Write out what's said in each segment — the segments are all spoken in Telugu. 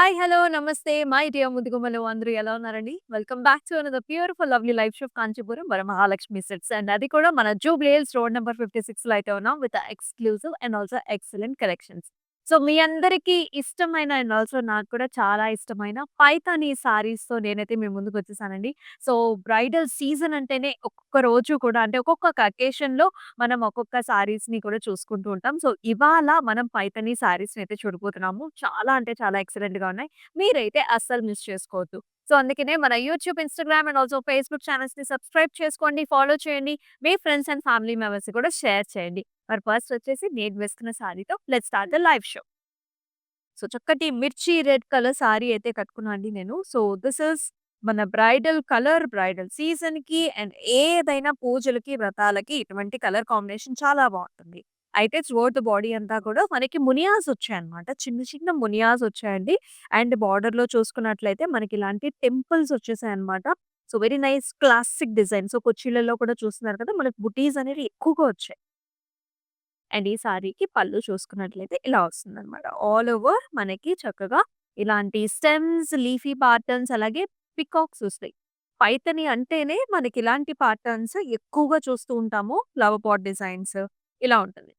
హాయ్! హలో! నమస్తే. మై డియర్ ముద్దుగుమ్మలు అందరూ ఎలా ఉన్నారండి? Welcome back to another beautiful lovely life show Kanchipuram Varamahalakshmi silks and అది కూడా మన జూబ్లీ హిల్స్ రోడ్ నంబర్ 56లో అయితే ఉన్నాం with exclusive and also excellent collections. So, మీ అందరికీ ఇష్టమైన అండ్ ఆల్సో నాకు కూడా చాలా ఇష్టమైన పైతాని సారీస్‌తో నేనైతే మీ ముందుకొచ్చేసానండి. సో, బ్రైడల్ సీజన్ అంటేనే ఒక్కొక్క రోజు కూడా అంటే ఒక్కొక్క అకేషన్‌లో మనం ఒక్కొక్క సారీస్‌ని కూడా చూసుకుంటూ ఉంటాం. సో, ఇవాళ మనం పైతాని సారీస్‌ని అయితే చూడబోతున్నాము. చాలా అంటే చాలా ఎక్సలెంట్‌గా ఉన్నాయి. మీరైతే అస్సలు మిస్ చేసుకోవద్దు. సో, అందుకనే మన YouTube, Instagram and also Facebook ఛానెల్స్‌ని సబ్స్క్రైబ్ చేసుకోండి, ఫాలో చేయండి. మీ ఫ్రెండ్స్ అండ్ ఫ్యామిలీ మెంబర్స్‌కి కూడా షేర్ చేయండి. మరి ఫస్ట్ వచ్చేసి నేను వేసుకున్న సారీతో let's start the live show. So, చక్కటి మిర్చి రెడ్ కలర్ సారీ అయితే కట్టుకున్నా అండి నేను. సో, దిస్ ఈస్ మన బ్రైడల్ కలర్, బ్రైడల్ సీజన్‌కి అండ్ ఏదైనా పూజలకి, వ్రతాలకి ఇటువంటి కలర్ కాంబినేషన్ చాలా బావుంటుంది. అయితే త్రూఅవుట్ ద బాడీ అంతా కూడా మనకి మునియాస్ వచ్చాయన్నమాట. చిన్న చిన్న మునియాస్ వచ్చాయండి. అండ్ బార్డర్‌లో చూసుకున్నట్లయితే మనకి ఇలాంటి టెంపుల్స్ వచ్చేసాయన్నమాట. So, very nice classic design. So, కుర్చీలలో కూడా చూస్తున్నారు కదా! మనకి బుటీస్ అనేవి ఎక్కువగా వచ్చాయి. అండ్ ఈ సారీకి పళ్ళు చూసుకున్నట్లయితే ఇలా వస్తుందనమాట. ఆల్ ఓవర్ మనకి చక్కగా ఇలాంటి స్టెమ్స్, లీఫీ ప్యాటర్న్స్ అలాగే పికాక్స్ వస్తాయి. పైతని అంటేనే మనకి ఇలాంటి ప్యాటర్న్స్ ఎక్కువగా చూస్తూ ఉంటాము. ఫ్లవర్ పాట్ డిజైన్స్ ఇలా ఉంటుంది.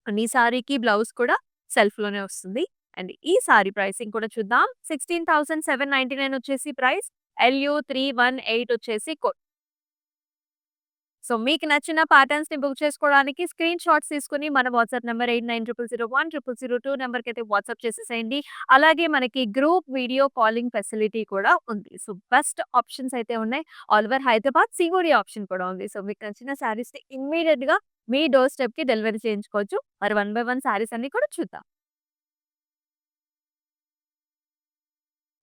అండ్ ఈ సారీకి బ్లౌజ్ కూడా సెల్ఫ్‌లోనే వస్తుంది. అండ్ ఈ సారీ ప్రైసింగ్ కూడా చూద్దాం. 16,799 వచ్చేసి ప్రైస్. LU318 వచ్చేసి సో, మీకు నచ్చిన ప్యాటర్న్స్‌ని బుక్ చేసుకోవడానికి స్క్రీన్ షాట్స్ తీసుకొని మన వాట్సాప్ నంబర్ 8900010002 నంబర్‌కైతే వాట్సాప్ చేసేసేయండి. అలాగే మనకి గ్రూప్ వీడియో కాలింగ్ ఫెసిలిటీ కూడా ఉంది. సో, బెస్ట్ ఆప్షన్స్ అయితే ఉన్నాయి. All over Hyderabad COD option కూడా ఉంది. సో, మీకు నచ్చిన శారీస్‌ని ఇమ్మీడియేట్‌గా మీ డోర్ స్టెప్‌కి డెలివరీ చేయించుకోవచ్చు. మరి వన్ బై వన్ శారీస్ అన్నీ కూడా చూద్దాం.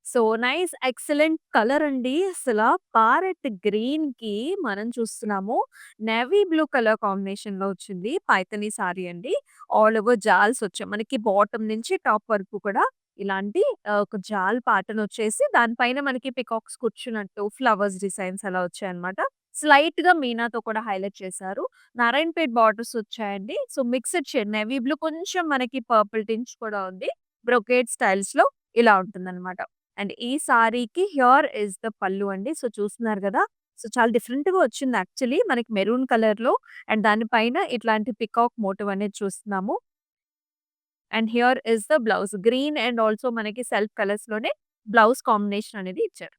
సో నైస్ ఎక్సలెంట్ కలర్ అండి. అసల పారెట్ గ్రీన్‌కి మనం చూస్తున్నాము. నేవీ బ్లూ కలర్ కాంబినేషన్‌లో వచ్చింది. పైథానీ సారీ అండి. ఆల్ ఓవర్ జాల్స్ వచ్చాయి. మనకి బాటమ్ నుంచి టాప్ వరకు కూడా ఇలాంటి ఒక జాల్ ప్యాటర్న్ వచ్చేసి దానిపైన మనకి పికాక్స్ కూర్చున్నట్టు ఫ్లవర్స్ డిజైన్స్ అలా వచ్చాయన్నమాట. స్లైట్‌గా మీనాతో కూడా హైలైట్ చేశారు. నారాయణపేట్ బార్డర్స్ వచ్చాయండి. So mixed shade navy blue కొంచెం మనకి పర్పుల్ టింజ్ కూడా ఉంది. బ్రొకేడ్ స్టైల్స్‌లో ఇలా ఉంటుందన్నమాట. అండ్ ఈ సారీకి హియర్ ఇస్ ద పల్లు అండి. సో, చూస్తున్నారు గదా! సో, చాలా డిఫరెంట్‌గా వచ్చింది యాక్చువల్లీ. మనకి మెరూన్ కలర్‌లో అండ్ దాని పైన ఇట్లాంటి పికాక్ మోటివ్ అనేది చూస్తున్నాము. And here is the blouse. Green and also మనకి సెల్ఫ్ కలర్స్‌లోనే బ్లౌజ్ కాంబినేషన్ అనేది ఇచ్చారు.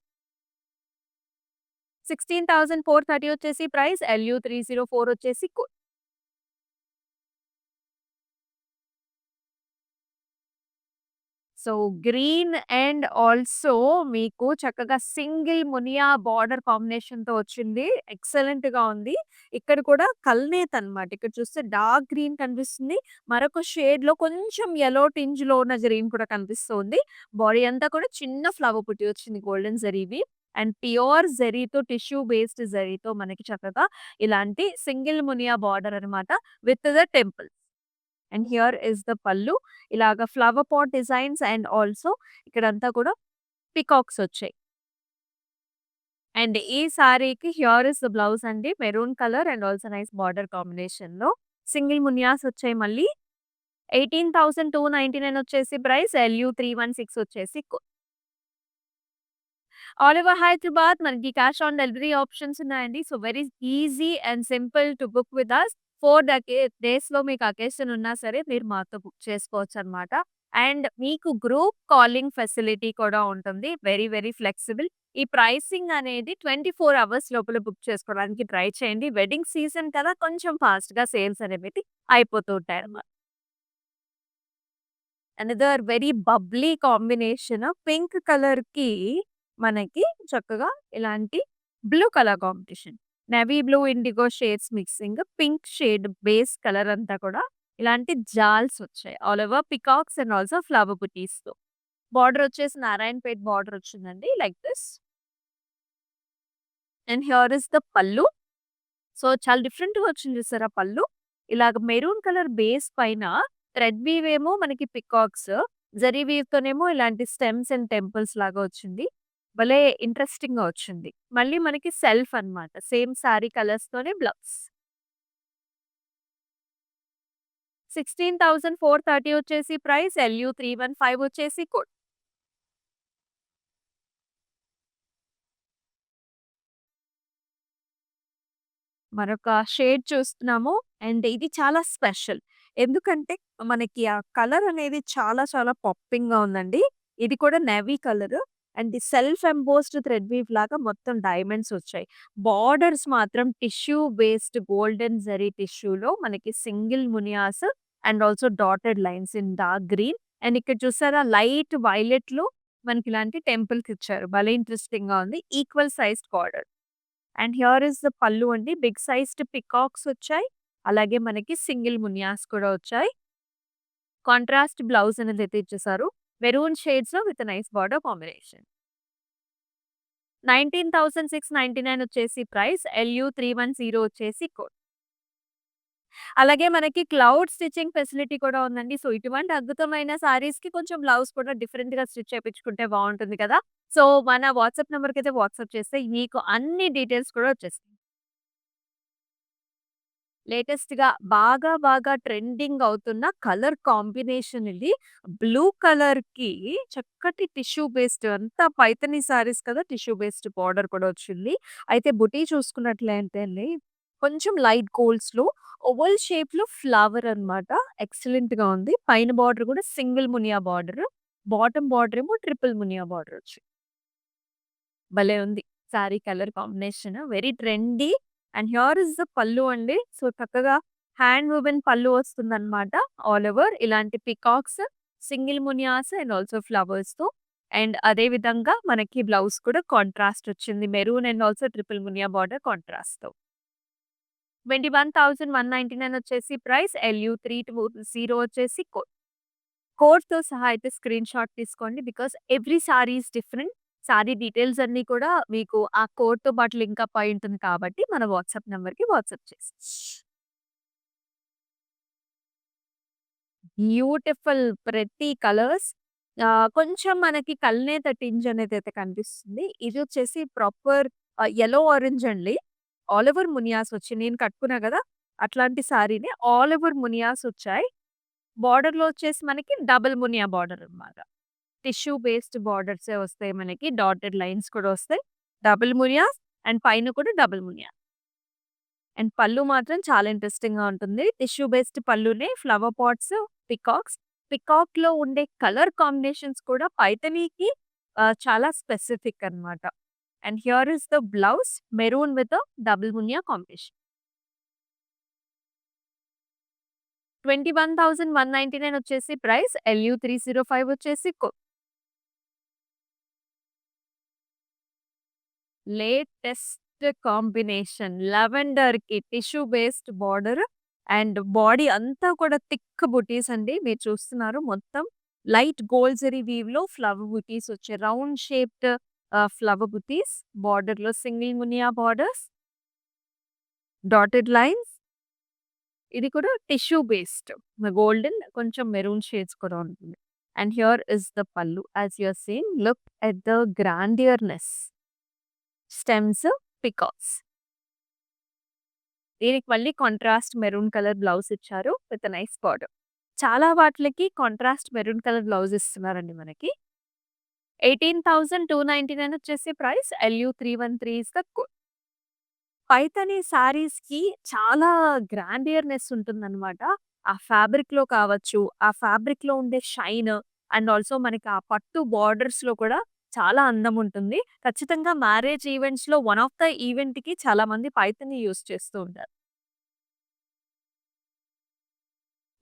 16,430 వచ్చేసి ప్రైస్. LU304 వచ్చేసి సో, గ్రీన్ అండ్ ఆల్సో మీకు చక్కగా సింగిల్ మునియా బార్డర్ కాంబినేషన్‌తో వచ్చింది. ఎక్సలెంట్‌గా ఉంది. ఇక్కడ కూడా కల్నేత్ అన్నమాట. ఇక్కడ చూస్తే డార్క్ గ్రీన్ కనిపిస్తుంది. మరొక షేడ్‌లో కొంచెం యెల్లో టింజ్‌లో ఉన్న గ్రీన్ కూడా కనిపిస్తుంది. బాడీ అంతా కూడా చిన్న ఫ్లవర్ బుట్టి వచ్చింది గోల్డెన్ జరీవి. అండ్ ప్యూర్ జరీతో టిష్యూ బేస్డ్ జరీతో మనకి చక్కగా ఇలాంటి సింగిల్ మునియా బార్డర్ అన్నమాట with the temple. And here is the pallu. ఇలాగ flower pot designs and also ఇక్కడంతా కూడా పికాక్స్ వచ్చాయి. అండ్ ఈ సారీకి హియర్ ఇస్ ద బ్లౌజ్ అండి. Maroon colour and also nice border కాంబినేషన్‌లో సింగిల్ మునియాస్ వచ్చాయి మళ్ళీ. 18,299 వచ్చేసి ప్రైస్. LU316 వచ్చేసి ఆల్ ఓవర్ హైదరాబాద్ మనకి క్యాష్ ఆన్ డెలివరీ ఆప్షన్స్ ఉన్నాయండి. So, very easy and simple to book with us. 4 డేస్‌లో మీకు అకేషన్ ఉన్నా సరే మీరు మాతో బుక్ చేసుకోవచ్చనమాట. అండ్ మీకు గ్రూప్ కాలింగ్ ఫెసిలిటీ కూడా ఉంటుంది. Very, very flexible. ఈ ప్రైసింగ్ అనేది 24 అవర్స్ లోపల బుక్ చేసుకోవడానికి ట్రై చేయండి. వెడ్డింగ్ సీజన్ కదా! కొంచెం ఫాస్ట్‌గా సేల్స్ అనేవి అయిపోతూ ఉంటాయన్నమాట. Another very bubbly combination pink కలర్‌కి మనకి చక్కగా ఇలాంటి blue colour combination. Navy blue, indigo shades mixing. Pink shade base colour అంతా కూడా ఇలాంటి జాల్స్ వచ్చాయి. All over peacocks and also flower బుటీస్‌తో. బార్డర్ వచ్చేసి నారాయణపేట్ బార్డర్ వచ్చిందండి like this. And here is the pallu. So, చాలా డిఫరెంట్‌గా వచ్చింది చూసారా పల్లు. ఇలాగ మెరూన్ కలర్ బేస్ పైన థ్రెడ్ వీవ్ ఏమో మనకి పికాక్స్, జరీ వీవ్‌తోనేమో ఇలాంటి స్టెమ్స్ అండ్ టెంపుల్స్ లాగా వచ్చింది. భలే ఇంట్రెస్టింగ్‌గా వచ్చింది. మళ్ళీ మనకి సెల్ఫ్ అన్నమాట. Same sorry కలర్స్‌తోనే blouse. 16,430 వచ్చేసి ప్రైస్. LU315 వచ్చేసి కోడ్. మరొక షేడ్ చూస్తున్నాము. అండ్ ఇది చాలా స్పెషల్. ఎందుకంటే మనకి ఆ కలర్ అనేది చాలా చాలా పాపింగ్‌గా ఉందండి. ఇది కూడా navy colour. And self embossed thread weave లాగా మొత్తం డైమండ్స్ వచ్చాయి. బోర్డర్స్ మాత్రం టిష్యూ బేస్డ్ గోల్డెన్ జరీ టిష్యూలో మనకి single muniyas and also dotted lines in dark green. And ఇక్కడ చూసారా లైట్ వైలెట్‌లో మనకి ఇలాంటి టెంపుల్స్ ఇచ్చారు. భలే ఇంట్రెస్టింగ్‌గా ఉంది. Equal sized border. And here is the pallu అండి. బిగ్ సైజ్డ్ పికాక్స్ వచ్చాయి. అలాగే మనకి సింగిల్ మునియాస్ కూడా వచ్చాయి. కాంట్రాస్ట్ బ్లౌజ్ అనేదైతే ఇచ్చేసారు. మెరూన్ షేడ్స్‌లో విత్ నైస్ బార్డర్ కాంబినేషన్. 19,699 వచ్చేసి ప్రైస్. LU 310 వచ్చేసి కోడ్. అలాగే మనకి క్లౌడ్ స్టిచ్చింగ్ ఫెసిలిటీ కూడా ఉందండి. సో, ఇటువంటి అద్భుతమైన శారీస్‌కి కొంచెం బ్లౌజ్ కూడా డిఫరెంట్‌గా స్టిచ్ చేపించుకుంటే బావుంటుంది కదా! సో, మన వాట్సాప్ నంబర్‌కైతే వాట్సాప్ చేస్తే మీకు అన్ని డీటెయిల్స్ కూడా వచ్చేస్తాయి. లేటెస్ట్‌గా బాగా ట్రెండింగ్ అవుతున్న కలర్ కాంబినేషన్ ఇది. బ్లూ కలర్‌కి చక్కటి టిష్యూ బేస్డ్ అంతా పైథానీ సారీస్ కదా! టిష్యూ బేస్డ్ బార్డర్ కూడా వచ్చింది. అయితే బుటీ చూసుకున్నట్లయితే అండి, కొంచెం లైట్ గోల్డ్స్‌లో ఓవల్ షేప్‌లో ఫ్లవర్ అన్నమాట. ఎక్సలెంట్‌గా ఉంది. పైన బార్డర్ కూడా single Muniya border. Bottom border ఏమో ట్రిపుల్ మునియా బార్డర్ వచ్చింది. భలే ఉంది. Sari colour combination. Very trendy. And here is the pallu అండి. సో, చక్కగా హ్యాండ్ వువెన్ పల్లు వస్తుందన్నమాట. ఆల్ ఓవర్ ఇలాంటి peacocks, single muniyas and also ఫ్లవర్స్‌తో. అండ్ అదే విధంగా మనకి బ్లౌజ్ కూడా కాంట్రాస్ట్ వచ్చింది. Maroon and also triple Muniya border కాంట్రాస్ట్‌తో. 21,199 వచ్చేసి ప్రైస్. LU320 వచ్చేసి కోడ్. కోడ్‌తో సహా అయితే స్క్రీన్‌షాట్ తీసుకోండి. Because every sorry is different. Sorry details అన్నీ కూడా మీకు ఆ కోడ్‌తో పాటు లింక్ అప్ అయి ఉంటుంది కాబట్టి మన వాట్సాప్ నంబర్‌కి వాట్సాప్ చేసి బ్యూటిఫుల్ ప్రెట్టి కలర్స్. కొంచెం మనకి కల్నేత టింజ్ అనేదైతే కనిపిస్తుంది. ఇది వచ్చేసి ప్రాపర్ యెల్లో ఆరెంజ్ అండి. ఆల్ ఓవర్ మునియాస్ వచ్చాయి. నేను కట్టుకున్నా గదా! అట్లాంటి సారీనే ఆల్ ఓవర్ మునియాస్ వచ్చాయి. బోర్డర్‌లో వచ్చేసి మనకి డబుల్ మునియా బోర్డర్ అన్నమాట. టిష్యూ బేస్డ్ బార్డర్సే వస్తాయి మనకి. డాటెడ్ లైన్స్ కూడా వస్తాయి. డబుల్ మునియాస్ అండ్ పైన కూడా డబుల్ మునియా. అండ్ పళ్ళు మాత్రం చాలా ఇంట్రెస్టింగ్‌గా ఉంటుంది. టిష్యూ బేస్డ్ పళ్ళునే ఫ్లవర్ పాట్స్, పికాక్స్. పికాక్‌లో ఉండే కలర్ కాంబినేషన్స్ కూడా పైథానీకి చాలా స్పెసిఫిక్ అన్నమాట. And here is the blouse maroon with double muniya combination. 21,199 వచ్చేసి ప్రైస్. LU305 వచ్చేసి లేటెస్ట్ కాంబినేషన్ లావెండర్‌కి tissue based border and body అంతా కూడా థిక్ బుటీస్ అండి. మీరు చూస్తున్నారు మొత్తం లైట్ గోల్డ్ జరీ వీవ్‌లో ఫ్లవర్ బుటీస్ వచ్చాయి. Round shaped flower butis. బార్డర్‌లో single muniya borders, dotted lines. ఇది కూడా టిష్యూ బేస్డ్. గోల్డెన్ కొంచెం మెరూన్ షేడ్స్ కూడా ఉంటుంది. And here is the pallu. As you are seeing look at the గ్రాండియర్‌నెస్. Stems, peacocks. దీనికి మళ్ళీ కాంట్రాస్ట్ మెరూన్ కలర్ బ్లౌజ్ ఇచ్చారు విత్ నైస్ బార్డర్. చాలా వాటిలకి కాంట్రాస్ట్ మెరూన్ కలర్ బ్లౌజ్ ఇస్తున్నారండి మనకి. 18,299 వచ్చేసి price. LU313 is the code. Paithani సారీస్‌కి చాలా గ్రాండియర్‌నెస్ ఉంటుందనమాట. ఆ ఫ్యాబ్రిక్‌లో కావచ్చు, ఆ ఫ్యాబ్రిక్‌లో ఉండే షైన్ అండ్ ఆల్సో మనకి ఆ పట్టు బార్డర్స్‌లో కూడా చాలా అందం ఉంటుంది. ఖచ్చితంగా మ్యారేజ్ ఈవెంట్స్‌లో వన్ ఆఫ్ ద ఈవెంట్‌కి చాలా మంది పైథానీ యూజ్ చేస్తూ ఉంటారు.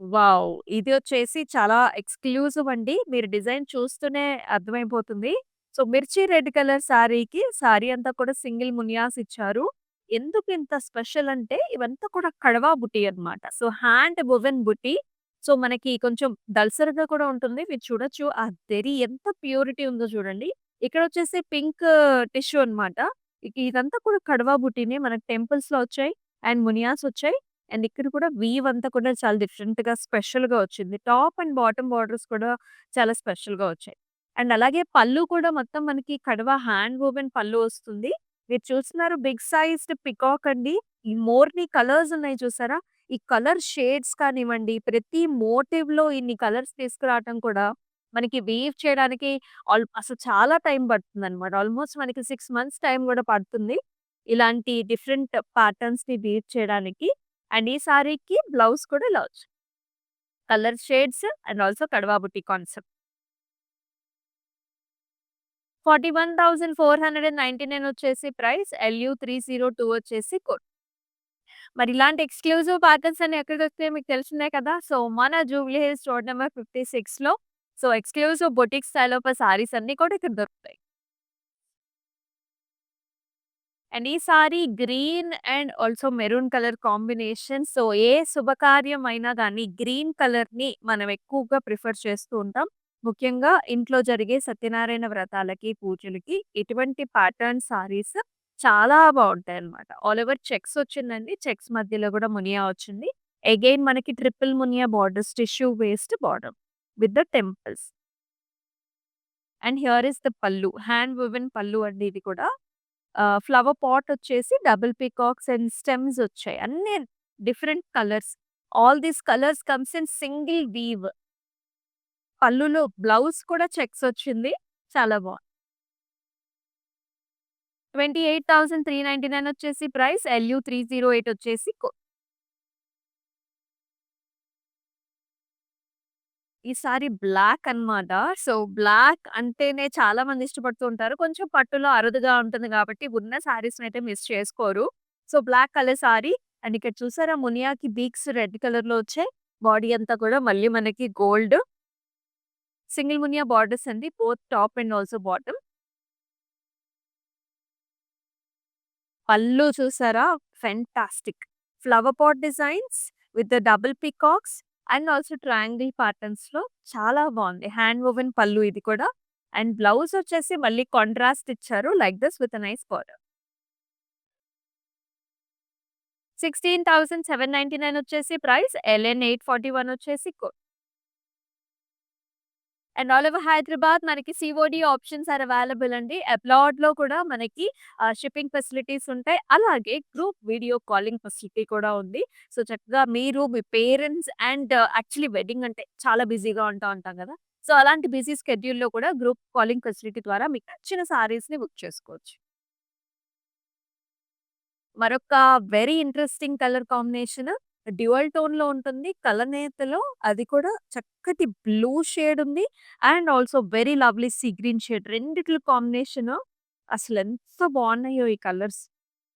వావ్! ఇది వచ్చేసి చాలా ఎక్స్‌క్లూజివ్ అండి. మీరు డిజైన్ చూస్తూనే అర్థమైపోతుంది. సో, మిర్చి రెడ్ కలర్ సారీకి సారీ అంతా కూడా సింగిల్ మునియాస్ ఇచ్చారు. ఎందుకు ఇంత స్పెషల్ అంటే ఇవంతా కూడా కడవా బుటీ అన్నమాట. సో, హ్యాండ్ వువెన్ బుటీ. సో, మనకి కొంచెం దళసరిగా కూడా ఉంటుంది. మీరు చూడొచ్చు ఆ జరీ ఎంత ప్యూరిటీ ఉందో చూడండి. ఇక్కడ వచ్చేసి పింక్ టిష్యూ అన్నమాట. ఇక ఇదంతా కూడా కడవా బుటీనే మనకు టెంపుల్స్‌లో వచ్చాయి అండ్ మునియాస్ వచ్చాయి. అండ్ ఇక్కడ కూడా వీవ్ అంతా కూడా చాలా డిఫరెంట్‌గా స్పెషల్‌గా వచ్చింది. టాప్ అండ్ బాటమ్ బార్డర్స్ కూడా చాలా స్పెషల్‌గా వచ్చాయి. అండ్ అలాగే పళ్ళు కూడా మొత్తం మనకి కడవ హ్యాండ్ వూవెన్ పళ్ళు వస్తుంది. మీరు చూస్తున్నారు బిగ్ సైజ్డ్ పికాక్ అండి. ఈ మోర్‌ని కలర్స్ ఉన్నాయి చూసారా? ఈ కలర్ షేడ్స్ కానివ్వండి, ప్రతి మోటివ్‌లో ఇన్ని కలర్స్ తీసుకురావటం కూడా మనకి వీవ్ చేయడానికి అసలు చాలా టైం పడుతుందన్నమాట. ఆల్‌మోస్ట్ మనకి 6 మంత్స్ టైం కూడా పడుతుంది. ఇలాంటి డిఫరెంట్ ప్యాటర్న్స్‌ని బీట్ చేయడానికి. అండ్ ఈ సారీకి బ్లౌజ్ కూడా ఇలా వచ్చింది. కలర్ షేడ్స్ అండ్ ఆల్సో కడవా బుట్టి కాన్సెప్ట్. 41,499 వచ్చేసి ప్రైస్. LU302 వచ్చేసి కోడ్. మరి ఇలాంటి ఎక్స్‌క్లూజివ్ ప్యాటర్న్స్ అన్ని ఎక్కడ దొరుకుతాయో మీకు తెలిసిందే కదా! సో, మన జూబ్లీ హిల్స్ రోడ్ నంబర్ 56లో so, exclusive boutique style of saris అన్నీ కూడా ఇక్కడ దొరుకుతాయి. అండ్ ఈ sari green and also maroon colour combination. So, ఏ శుభకార్యం అయినా గానీ గ్రీన్ కలర్‌ని మనం ఎక్కువగా ప్రిఫర్ చేస్తూ ఉంటాం. ముఖ్యంగా ఇంట్లో జరిగే సత్యనారాయణ వ్రతాలకి, పూజలకి ఇటువంటి ప్యాటర్న్ సారీస్ చాలా బావుంటాయన్నమాట. ఆల్ ఓవర్ చెక్స్ వచ్చిందండి. చెక్స్ మధ్యలో గూడా మునియా వచ్చింది. అగైన్ మనకి ట్రిపుల్ మునియా borders, tissue based border with the temples. And here is the pallu. Hand woven pallu అండి ఇది కూడా. ఫ్లవర్ పాట్ వచ్చేసి డబుల్ పీకాక్స్ అండ్ స్టెమ్స్ వచ్చాయి. అన్ని different colours. All these colours comes in single weave. పల్లులో బ్లౌజ్ కూడా చెక్స్ వచ్చింది. చాలా బావుంది. 28,399 వచ్చేసి ప్రైస్. LU308 వచ్చేసి ఈసారి బ్లాక్ అన్నమాట. సో, బ్లాక్ అంటేనే చాలా మంది ఇష్టపడుతూ ఉంటారు. కొంచెం పట్టులో అరుదుగా ఉంటుంది కాబట్టి ఉన్న శారీస్‌నైతే మిస్ చేసుకోరు. So, black colour sari and ఇక్కడ చూసారా మునియాకి బీక్స్ రెడ్ కలర్‌లో వచ్చాయి. బాడీ అంతా కూడా మళ్ళీ మనకి గోల్డ్ సింగిల్ మునియా బార్డర్స్ అండి. Both top and also bottom. Pallu చూసారా? Fantastic. Flower pot designs with the double peacocks and also triangle ప్యాటర్న్స్‌లో చాలా బావుంది. హ్యాండ్ వోవెన్ పళ్ళు ఇది కూడా. అండ్ బ్లౌజ్ వచ్చేసి మళ్ళీ కాంట్రాస్ట్ ఇచ్చారు. Like this with a nice border. 16,799 వచ్చేసి ప్రైస్. LN841 వచ్చేసి అండ్ ఆల్ ఓవర్ హైదరాబాద్ మనకి సీఓడీ ఆప్షన్స్ ఆర్ అవైలబుల్ అండి. అబ్రాడ్‌లో కూడా మనకి షిప్పింగ్ ఫెసిలిటీస్ ఉంటాయి. అలాగే గ్రూప్ వీడియో కాలింగ్ ఫెసిలిటీ కూడా ఉంది. సో, చక్కగా మీరు, మీ పేరెంట్స్ అండ్ యాక్చువల్లీ వెడ్డింగ్ అంటే చాలా బిజీగా ఉంటాం కదా! సో, అలాంటి బిజీ స్కెడ్యూల్‌లో కూడా గ్రూప్ కాలింగ్ ఫెసిలిటీ ద్వారా మీకు నచ్చిన సారీస్‌ని బుక్ చేసుకోవచ్చు. మరొక very interesting colour combination dual టోన్‌లో ఉంటుంది. కలనేతలో అది కూడా చక్కటి బ్లూ షేడ్ ఉంది. And also very lovely sea green shade రెండిట్ల కాంబినేషన్ అసలెంత బావున్నాయో ఈ కలర్స్.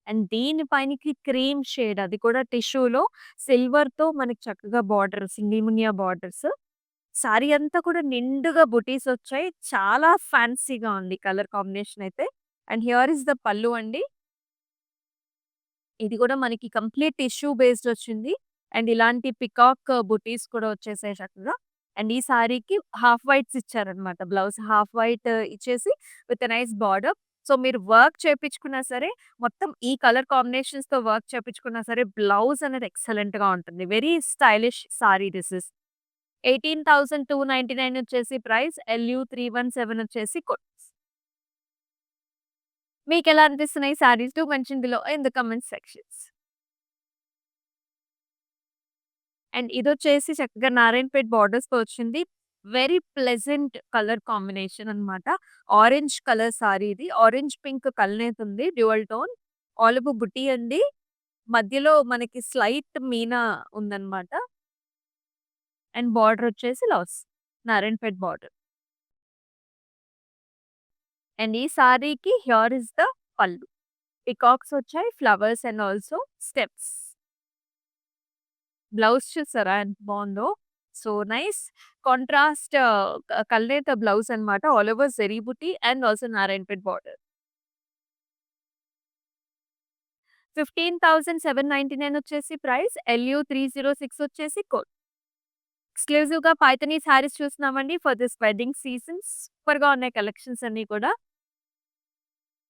అండ్ దీని పైనకి క్రీమ్ షేడ్ అది కూడా టిష్యూలో సిల్వర్‌తో మనకి చక్కగా border single muniya borders. Sorry అంతా కూడా నిండుగా బుటీస్ వచ్చాయి. చాలా ఫ్యాన్సీగా ఉంది కలర్ కాంబినేషన్ అయితే. And here is the pallu అండి. ఇది కూడా మనకి కంప్లీట్ టిష్యూ బేస్డ్ వచ్చింది. అండ్ ఇలాంటి పికాక్ బుటీస్ కూడా వచ్చేసాయి చక్కగా. అండ్ ఈ సారీకి హాఫ్ వైట్స్ ఇచ్చారనమాట. బ్లౌజ్ హాఫ్ వైట్ ఇచ్చేసి with a nice border. So, మీరు వర్క్ చేపించుకున్నా సరే, మొత్తం ఈ కలర్ కాంబినేషన్స్‌తో వర్క్ చేపించుకున్నా సరే, బ్లౌజ్ అనేది ఎక్సలెంట్‌గా ఉంటుంది. Very stylish sari this is. 18,299 వచ్చేసి ప్రైస్. LU317 వచ్చేసి మీకెలా అనిపిస్తున్నాయి saris? Do mention below in the comment sections. And ఇదొచ్చేసి చక్కగా నారాయణపేట్ బార్డర్స్‌తో వచ్చింది. వెరీ ప్లెజెంట్ కలర్ కాంబినేషన్ అన్నమాట. ఆరెంజ్ కలర్ సారీ ఇది. ఆరెంజ్ పింక్ కలనేతుంది డ్యూయల్ టోన్. ఆలపు బుట్టి అండి. మధ్యలో మనకి స్లైట్ మీనా ఉందన్నమాట. అండ్ బార్డర్ వచ్చేసి లాస్ నారాయణపేట్ బార్డర్. అండ్ ఈ సారీకి here is the pallu. Peacocks వచ్చాయి. Flowers and also steps. Blouse చూసారా ఎంత బావుందో. సో నైస్ కాంట్రాస్ట్ కల్నేత బ్లౌజ్ అన్నమాట. ఆల్ ఓవర్ జరీ బుట్టి అండ్ ఆల్సో నారాయణపేట్ బార్డర్. 15,799 వచ్చేసి ప్రైస్. LU306 వచ్చేసి కోడ్. ఎక్స్‌క్లూజివ్‌గా పైథానీ సారీస్ చూస్తున్నామండి ఫర్ దిస్ వెడ్డింగ్ సీజన్. సూపర్‌గా ఉన్నాయి కలెక్షన్స్ అన్నీ కూడా.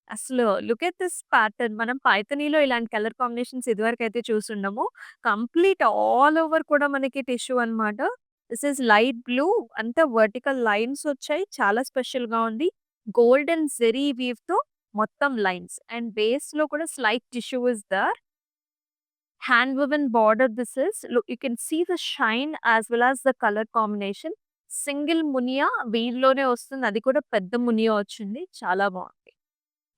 అసలు లుక్ ఎట్ దిస్ ప్యాటర్న్. మనం పైథానీలో ఇలాంటి కలర్ కాంబినేషన్స్ ఇదివరకైతే చూసుండము. కంప్లీట్ ఆల్ ఓవర్ కూడా మనకి టిష్యూ అన్నమాట. దిస్ ఈస్ లైట్ బ్లూ అంతా వర్టికల్ లైన్స్ వచ్చాయి. చాలా స్పెషల్‌గా ఉంది. గోల్డెన్ జెరీ వీవ్‌తో మొత్తం లైన్స్ అండ్ బేస్‌లో కూడా slight tissue is there. Hand woven border this is. Look, you can see the shine as well as the color combination. Single మునియా వీల్లోనే వస్తుంది. అది కూడా పెద్ద మునియా వచ్చింది. చాలా బావుంది.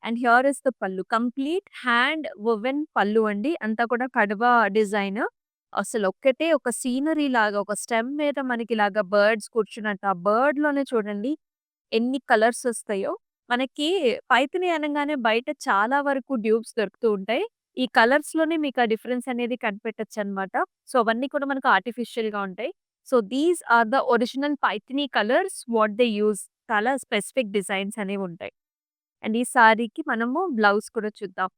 And here is the pallu. Complete hand woven pallu అండి. అంతా కూడా కడవ డిజైన్. అసలు ఒక్కటే ఒక సీనరీ లాగా ఒక స్టెమ్ మీద మనకి ఇలాగా బర్డ్స్ కూర్చున్నట్టు, ఆ బర్డ్‌లోనే చూడండి ఎన్ని కలర్స్ ఒస్తాయో. మనకి పైథిని అనంగానే బయట చాలా వరకు డ్యూప్స్ దొరుకుతూ ఉంటాయి. ఈ కలర్స్‌లోనే మీకు ఆ డిఫరెన్స్ అనేది కనిపెట్టొచ్చనమాట. సో, అవన్నీ కూడా మనకు ఆర్టిఫిషియల్‌గా ఉంటాయి. So, these are the original Paithani colours what they use. చాలా స్పెసిఫిక్ డిజైన్స్ అనేవుంటాయి. అండ్ ఈ సారీకి మనము బ్లౌజ్ కూడా చూద్దాం.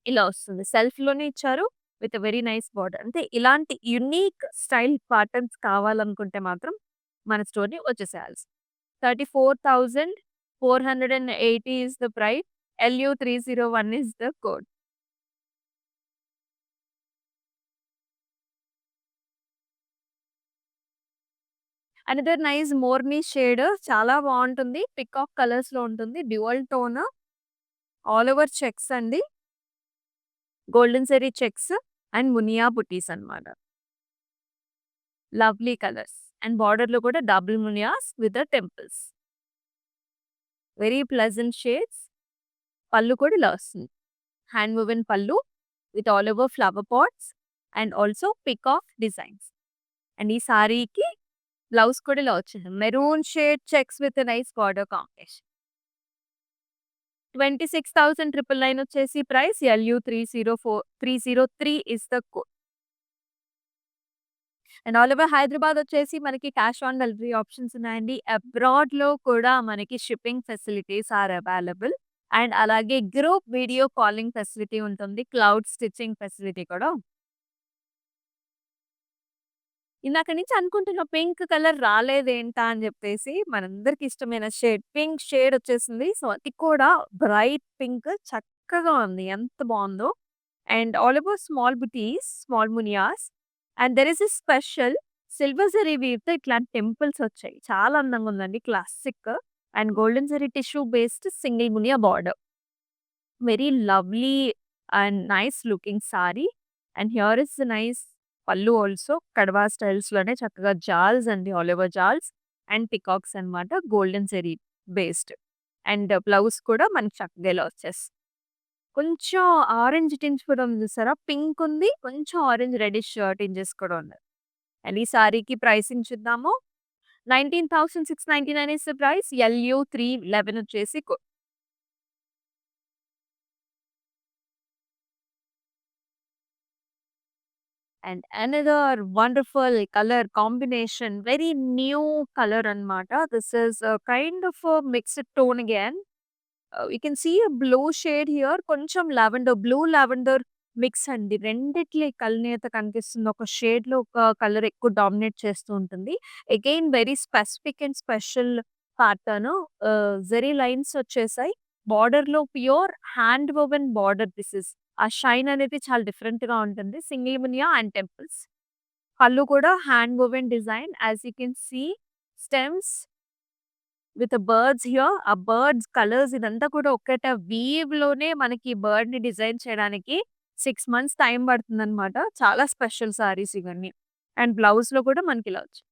ఇలా వస్తుంది. సెల్ఫ్‌లోనే ఇచ్చారు. With very nice border. అంటే ఇలాంటి యూనిక్ స్టైల్ ప్యాటర్న్స్ కావాలనుకుంటే మాత్రం మన స్టోర్‌ని వచ్చేసేయాల్సింది. 34,480 is the price. LU301 is the code. Another nice మోర్నీ షేడ్ చాలా బావుంటుంది. పికాక్ కలర్స్‌లో ఉంటుంది. Dual tone all over checks అండి. గోల్డెన్ జరీ చెక్స్ అండ్ మునియా బుటీస్ అన్నమాట. Lovely colours. అండ్ బోర్డర్‌లో కూడా డబుల్ మునియాస్ with the temples. Very pleasant shades. Pallu కూడా ఇలా వస్తుంది. Hand woven pallu with all over flower pots and also peacock designs. And ఈ సారీకి బ్లౌజ్ కూడా ఇలా వచ్చింది. Maroon shade checks with nice border combination. 26,999 వచ్చేసి price. LU303 is the code. And all over Hyderabad వచ్చేసి మనకి క్యాష్ ఆన్ డెలివరీ ఆప్షన్స్ ఉన్నాయండి. అబ్రాడ్‌లో కూడా మనకి shipping facilities are available. And అలాగే గ్రూప్ వీడియో కాలింగ్ ఫెసిలిటీ ఉంటుంది. క్లౌడ్ స్టిచింగ్ ఫెసిలిటీ కూడా. ఇందాక నుంచి అనుకుంటున్న పింక్ కలర్ రాలేదేంటా అని జెప్పేసి, మనందరికి ఇష్టమైన షేడ్ పింక్ షేడ్ వచ్చేసింది. సో, అది కూడా బ్రైట్ పింక్ చక్కగా ఉంది. ఎంత బావుందో. అండ్ ఆల్ ఓవర్ స్మాల్ బుటీస్, స్మాల్ మునియాస్ and there is a special silver zari వీవ్‌తో ఇట్లాంటి టెంపుల్స్ వచ్చాయి. చాలా అందంగా ఉందండి. Classic and golden zari tissue based single Muniya border. Very lovely and nice looking sari. And here is nice pallu also కడవా స్టైల్స్‌లోనే చక్కగా జాల్స్ అండి. ఆల్ ఓవర్ జాల్స్ అండ్ పికాక్స్ అన్నమాట. Golden zari based. And blouse కూడా మనకి చక్కగా ఇలా వచ్చేస్తుంది. కొంచెం ఆరెంజ్ టింజ్ కూడా ఉంది చూసారా? పింక్ ఉంది. కొంచెం ఆరెంజ్ రెడ్డిష్ టింజెస్ కూడా ఉన్నాయి. అండ్ ఈ సారీకి ప్రైసింగ్ చూద్దాము. 19,699 ఇస్ ద ప్రైస్. LU311 వచ్చేసి and another wonderful colour combination. Very new colour అన్నమాట. This is kind of mixed tone again. You can see a blue shade here. కొంచెం లావెండర్, బ్లూ లావెండర్ మిక్స్ అండి. రెండిట్లి కలనేత కనిపిస్తుంది. ఒక షేడ్‌లో ఒక కలర్ ఎక్కువ డామినేట్ చేస్తూ ఉంటుంది. Again very specific and special pattern. Zari lines వచ్చేసాయి. బోర్డర్‌లో pure hand woven border this is. ఆ షైన్ అనేది చాలా డిఫరెంట్‌గా ఉంటుంది. సింగిల్ మునియా అండ్ టెంపుల్స్. పళ్ళు కూడా hand woven design. As you can see stems with birds here. ఆ బర్డ్స్ కలర్స్ ఇదంతా కూడా ఒక్కటే వీవ్‌లోనే మనకి బర్డ్‌ని డిజైన్ చేయడానికి 6 మంత్స్ టైం పడుతుందన్నమాట. చాలా స్పెషల్ సారీస్ ఇవన్నీ. అండ్ బ్లౌజ్‌లో కూడా మనకిలా వచ్చింది.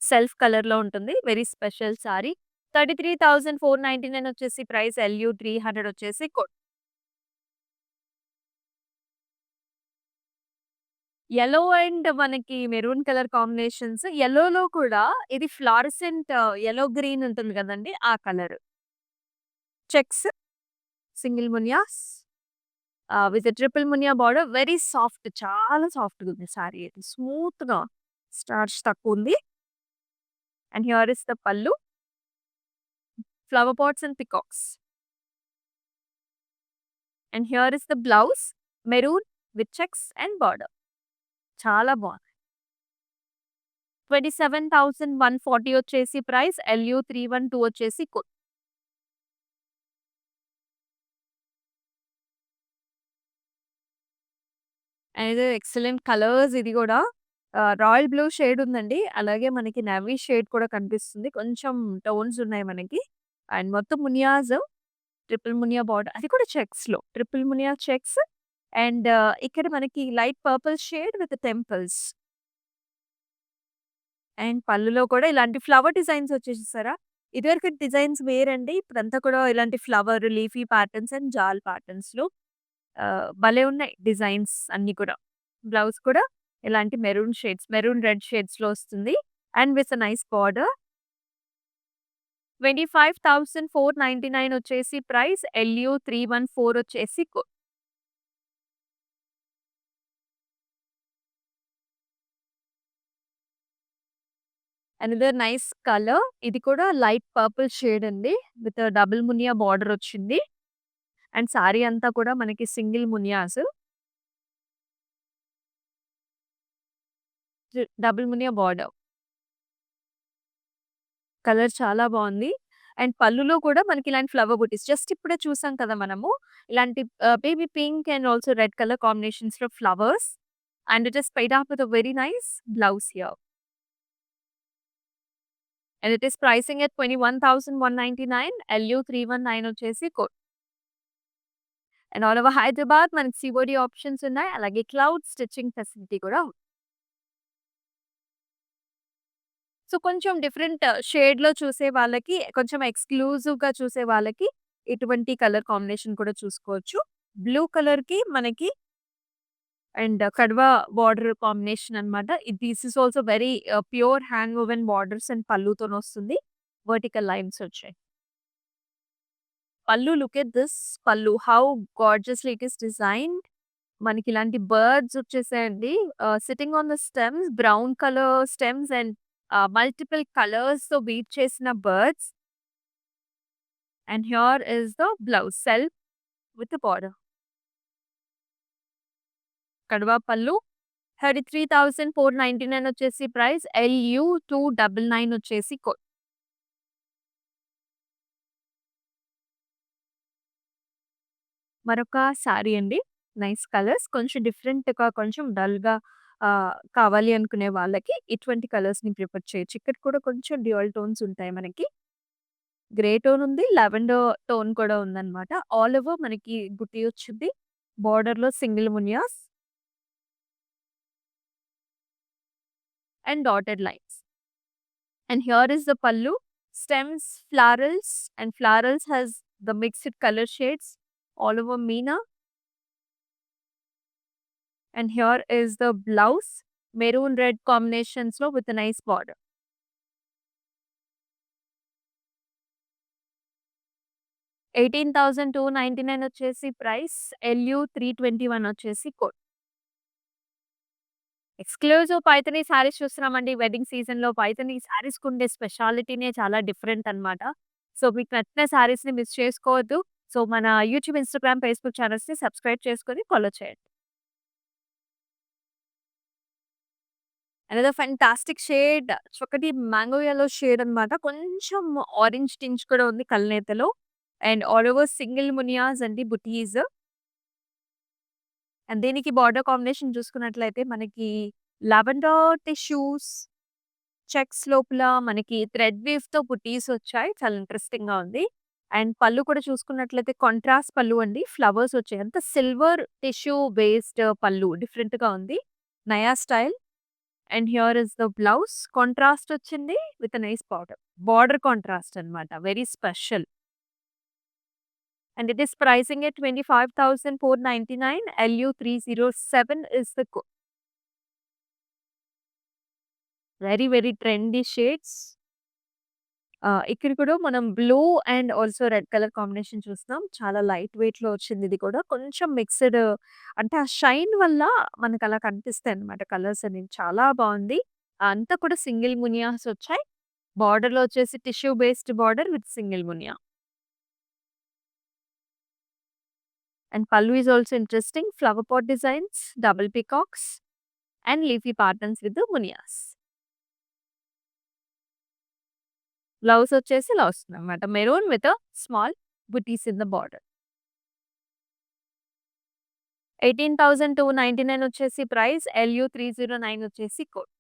సెల్ఫ్ కలర్‌లో ఉంటుంది. Very special sorry. 33,499 వచ్చేసి ప్రైస్. LU300 వచ్చేసి కోడ్. యెల్లో అండ్ మనకి మెరూన్ కలర్ కాంబినేషన్స్. యెల్లోలో కూడా ఇది ఫ్లోరసెంట్ యెల్లో గ్రీన్ ఉంటుంది గదండీ! ఆ కలర్. చెక్స్, సింగిల్ మునియాస్ with triple Muniya border. Very soft. చాలా సాఫ్ట్‌గా ఉంది సారీ అయితే. స్మూత్‌గా స్టార్చ్ తక్కువుంది. And here is the pallu. Flower pots and peacocks. And here is the blouse. Maroon with checks and border. చాలా బావుంది. 27,140 వచ్చేసి ప్రైస్. LU312 వచ్చేసి కోడ్. అండ్ ఎక్సలెంట్ కలర్స్ ఇది గూడా. రాయల్ బ్లూ షేడ్ ఉందండి. అలాగే మనకి నేవీ షేడ్ కూడా కనిపిస్తుంది. కొంచెం టోన్స్ ఉన్నాయి మనకి. అండ్ మొత్తం మునియాస్ ట్రిపుల్ మునియా బార్డర్ అది కూడా చెక్స్‌లో. ట్రిపుల్ మునియా చెక్స్ అండ్ ఇక్కడ మనకి light purple shade with temples. And పళ్ళులో కూడా ఇలాంటి ఫ్లవర్ డిజైన్స్ వచ్చాయి చూసారా? ఇదివరకటి డిజైన్స్ వేరండి. ఇప్పుడంతా కూడా ఇలాంటి ఫ్లవర్, లీఫీ ప్యాటర్న్స్ అండ్ జాల్ ప్యాటర్న్స్‌లో భలే ఉన్నాయి డిజైన్స్ అన్నీ కూడా. బ్లౌజ్ కూడా ఇలాంటి మెరూన్ షేడ్స్, మెరూన్ రెడ్ షేడ్స్‌లో వస్తుంది. And with a nice border. 25,499 వచ్చేసి ప్రైస్. ఎల్‌యూ 314 వచ్చేసి అనదర్ నైస్ కలర్. ఇది కూడా లైట్ పర్పుల్ షేడ్ అండి. విత్ డబుల్ మునియా బార్డర్ వచ్చింది. అండ్ సారీ అంతా కూడా మనకి సింగిల్ మునియాస్. డబుల్ మునియా బార్డర్. కలర్ చాలా బావుంది. అండ్ పళ్ళులో కూడా మనకి ఇలాంటి ఫ్లవర్ బుటీస్ జస్ట్ ఇప్పుడే చూసాం కదా మనము. ఇలాంటి baby pink and also red colour కాంబినేషన్స్‌లో flowers. And it is paired up with a very nice blouse here. And it is pricing at 21,199. L U 319 వచ్చేసి కోడ్. అండ్ ఆల్ ఓవర్ హైదరాబాద్ మనకి సీఓడీ ఆప్షన్స్ ఉన్నాయి. అలాగే క్లౌడ్ స్టిచ్చింగ్ ఫెసిలిటీ కూడా ఉంది. సో, కొంచెం డిఫరెంట్ షేడ్‌లో చూసే వాళ్ళకి, కొంచెం ఎక్స్‌క్లూజివ్‌గా చూసే వాళ్ళకి ఇటువంటి కలర్ కాంబినేషన్ కూడా చూసుకోవచ్చు. బ్లూ కలర్‌కి మనకి అండ్ కడ్వా బార్డర్ కాంబినేషన్ అన్నమాట. This is also very pure hand woven borders and పళ్ళుతోనొస్తుంది. వర్టికల్ లైన్స్ వచ్చాయి. Pallu look at this pallu. How gorgeously it is designed. మనకి ఇలాంటి బర్డ్స్ వచ్చేసాయండి. Sitting on the stems, brown colour stems and multiple కలర్స్‌తో బీట్ చేసిన birds. And here is the blouse self with the border. Kadwa pallu 33,499 వచ్చేసి ప్రైస్. ఎల్‌యూ 299 వచ్చేసి కోడ్. మరొక సారీ అండి. Nice colours. కొంచెం డిఫరెంట్‌గా, కొంచెం డల్‌గా కావాలి అనుకునే వాళ్ళకి ఇటువంటి కలర్స్‌ని ప్రిఫర్ చేయొచ్చు. ఇక్కడ కూడా కొంచెం డ్యూయల్ టోన్స్ ఉంటాయి మనకి. గ్రే టోన్ ఉంది. లావెండర్ టోన్ కూడా ఉందన్నమాట. ఆల్ ఓవర్ మనకి బుటీ వచ్చింది. బోర్డర్‌లో single మునియాస్ and dotted lines. And here is the pallu. Stems, florals, and florals has the mixed color shades all over Meena. And here is the blouse, maroon red combinations with a nice border. 18,299 వచ్చేసి ప్రైస్. ఎల్‌యూ 321 వచ్చేసి కోడ్. ఎక్స్‌క్లూజివ్ పైథానీ శారీస్ చూస్తున్నామండి. వెడ్డింగ్ సీజన్‌లో పైథానీ శారీస్‌కుండే స్పెషాలిటీనే చాలా డిఫరెంట్ అన్నమాట. సో, మీకు నచ్చిన శారీస్‌ని మిస్ చేసుకోవద్దు. సో, మన యూట్యూబ్, ఇన్‌స్టాగ్రామ్, ఫేస్‌బుక్ ఛానెల్స్‌ని సబ్స్క్రైబ్ చేసుకొని ఫాలో చేయండి. అనదర్ ఫెంటాస్టిక్ షేడ్ చక్కటి మ్యాంగో యెల్లో షేడ్ అన్నమాట. కొంచెం ఆరెంజ్ టింజ్ కూడా ఉంది కల్నేతలో. అండ్ ఆల్ ఓవర్ సింగిల్ మునియాస్ అండి బుటీస్. అండ్ దీనికి బార్డర్ కాంబినేషన్ చూసుకున్నట్లయితే మనకి లావెండర్ టిష్యూస్, చెక్స్ లోపల మనకి థ్రెడ్ వీవ్‌తో బుటీస్ వచ్చాయి. చాలా ఇంట్రెస్టింగ్‌గా ఉంది. అండ్ పళ్ళు కూడా చూసుకున్నట్లయితే కాంట్రాస్ట్ పళ్ళు అండి. ఫ్లవర్స్ వచ్చాయి. అంతా సిల్వర్ టిష్యూ బేస్డ్ పళ్ళు డిఫరెంట్‌గా ఉంది. నయా style. And here is the blouse. Contrast వచ్చింది with a nice border. Border contrast అన్నమాట. Very special. And it is pricing at 25,499. L U 307 is the code. Very very trendy shades. ఇక్కడ కూడా మనం blue and also red colour combination చూస్తున్నాం. చాలా లైట్ వెయిట్‌లో వచ్చింది ఇది కూడా. కొంచెం మిక్స్‌డ్ అంటే ఆ షైన్ వల్ల మనకలా కనిపిస్తాయన్నమాట కలర్స్ అనేవి. చాలా బావుంది. అంతా కూడా సింగిల్ మునియాస్ వచ్చాయి. బార్డర్‌లో వచ్చేసి tissue based border with single మునియా. And pallu is also interesting. Flower pot designs, double peacocks and leafy patterns with మునియాస్. బ్లౌజ్ వచ్చేసి ఇలా వస్తుందన్నమాట. మెరూన్ విత్ స్మాల్ బుటీస్ ఇన్ ద బార్డర్. 18,299 వచ్చేసి ప్రైస్. ఎల్‌యూ 309 వచ్చేసి కోడ్.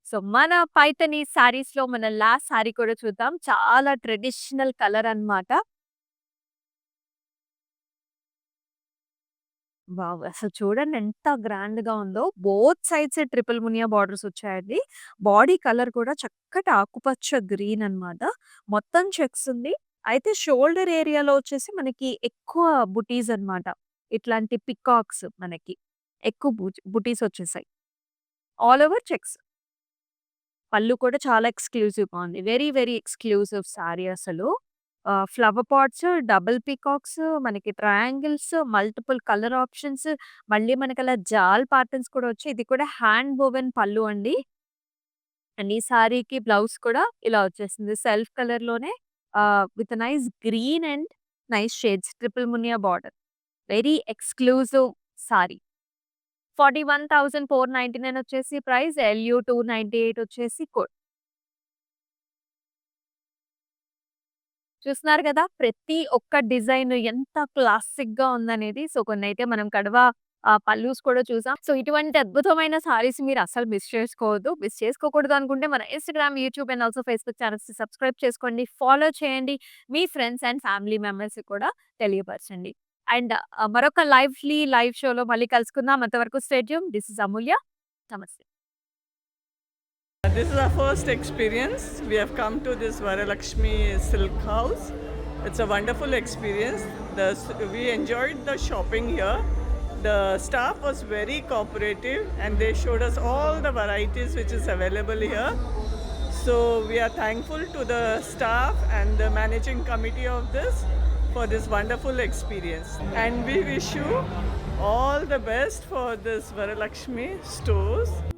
సో, మన పైథానీ శారీస్‌లో మన లాస్ట్ శారీ కూడా చూద్దాం. చాలా ట్రెడిషనల్ కలర్ అన్నమాట. వావ్! అసలు చూడండి ఎంత గ్రాండ్‌గా ఉందో. బోత్ సైడ్స్ ట్రిపుల్ మునియా బార్డర్స్ వచ్చాయండి. బాడీ కలర్ కూడా చక్కటి ఆకుపచ్చ గ్రీన్ అన్నమాట. మొత్తం చెక్స్ ఉంది. అయితే షోల్డర్ ఏరియాలో వచ్చేసి మనకి ఎక్కువ బుటీస్ అన్నమాట. ఇట్లాంటి పికాక్స్ మనకి ఎక్కువ బుటీస్ వచ్చేసాయి. All over checks. పళ్ళు కూడా చాలా ఎక్స్‌క్లూజివ్‌గా ఉంది. వెరీ, వెరీ ఎక్స్‌క్లూజివ్ సారీ అసలు. ఫ్లవర్ పాట్స్, డబుల్ పీకాక్స్, మనకి ట్రయాంగిల్స్, మల్టిపుల్ కలర్ ఆప్షన్స్, మళ్ళీ మనకలా జాల్ ప్యాటర్న్స్ కూడా వచ్చాయి. ఇది కూడా హ్యాండ్ వోవెన్ పళ్ళు అండి. అండ్ ఈ సారీకి బ్లౌజ్ కూడా ఇలా వచ్చేసింది. సెల్ఫ్ కలర్‌లోనే with nice green and nice shades triple Muniya border. Very exclusive sorry. 41,499 వచ్చేసి ప్రైస్. ఎల్‌యూ 298 వచ్చేసి కోడ్. చూస్తున్నారు గదా! ప్రతి ఒక్క డిజైన్ ఎంత క్లాసిక్‌గా ఉందనేది. సో, కొన్నైతే మనం కడవ పల్లూస్ కూడా చూసాం. సో, ఇటువంటి అద్భుతమైన సారీస్ మీరు అస్సలు మిస్ చేసుకోవద్దు. మిస్ చేసుకోకూడదు అనుకుంటే మన Instagram, YouTube and also Facebook ఛానెల్స్‌ని సబ్స్క్రైబ్ చేసుకోండి. ఫాలో చేయండి. మీ ఫ్రెండ్స్ అండ్ ఫ్యామిలీ మెంబర్స్‌కి కూడా తెలియపరచండి. అండ్ మరొక లైవ్ షోలో మళ్ళీ కలుసుకుందాం. అంతవరకు స్టే ట్యూన్. దిస్ ఇస్ అమూల్య. నమస్తే. This is our first experience. We have come to this Varalakshmi Silk House. It's a wonderful experience. We enjoyed the shopping here. The staff was very cooperative and they showed us all the varieties which is available here. So we are thankful to the staff and the managing committee of this for this wonderful experience. And we wish you all the best for this Varalakshmi stores.